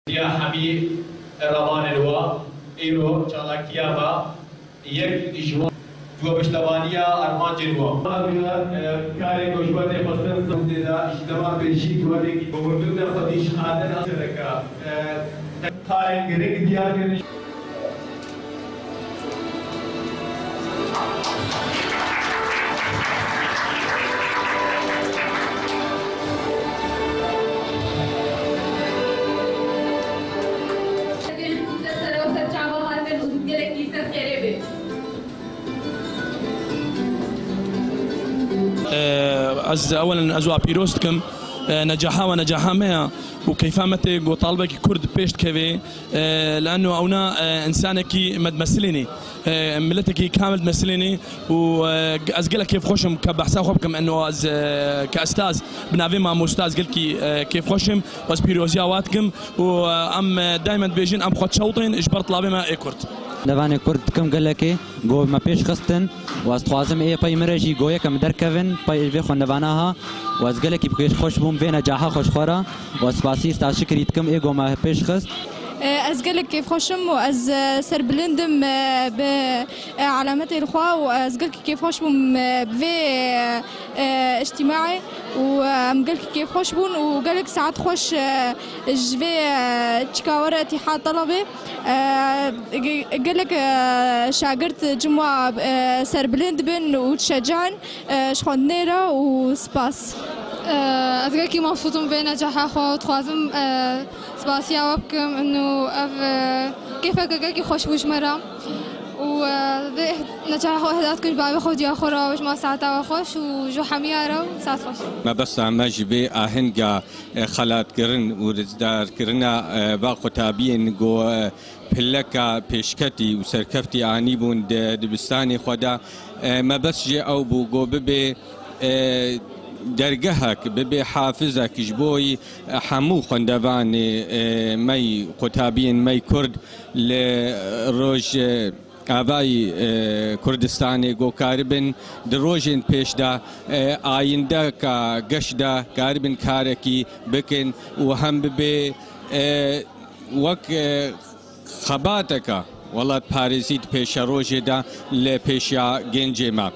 يا حبيب روان الوا إيرو شالاكيا با يك جوا جوا بشتوانيا أرمان جنوا. كاري كوشبات فستان سمدنا اجتماع بيشي جوالي بمردنا خديش خادنا سرقة خارج غريق ديار از اولا ازوا پیروستکم نجاحها ونجاحها مها وكيفامتي وطالبك كرد بيشت كذي لانه اونا انسانك متمثليني ملتك كامل تمثليني وازقلك كيف خوشم كبحثا خوبكم انه از كاستاذ بنافي مع استاذ قلت كيف خوشم بس بيروزياواتكم وام دائما بيجين ام خد شوطين اجبرت طلابي ما اكرت نوانه کرد کم گلکی گو ما پیش خستن و از خوازم ای پای مرجی گویا کم در کون پای وی خون نوانها و از گلکی بکش خوش بوم بین نجاح خوش خورا و از باسی است شکریت کم ای گو ما پیش خست از گلک کیف خوشم و از سر بلندم به علامت الخوا و از گلک کیف خوشم به اجتماعي ومقالك كيف خوش بون وقالك ساعات خوش جفي تشكاورة اتحاد طلبة قالك شاقرت جمعة سر بلند بن وتشجعن شخون نيرة وسباس أتقولك مبسوطة بنجاح أخو تخاطم سباسيا وبكم إنه كيف قالك خوش بوش مرة ونجاح أخو هدات كل بابي خودي أخورا وش ما ساعتا وخوش وجو حميارة وساعت خوش ما بس عماجي بي أهنجا خلات كرن ورزدار كرنا باقو تابين جو بلكا بيشكتي وسركفتي عنيبون دبستاني خدا ما بس جي أو بو جو ببي درجهك ببي حافظك جبوي حمو خندواني مي قتابين مي كرد لروج آبای کردستانی گو کاربن دروژن پیش دا آینده کا گشدا کاربن کارکی بکن و هم به وک خباتکا والله پاریزید پیش روژه دا لپیشا گنج ما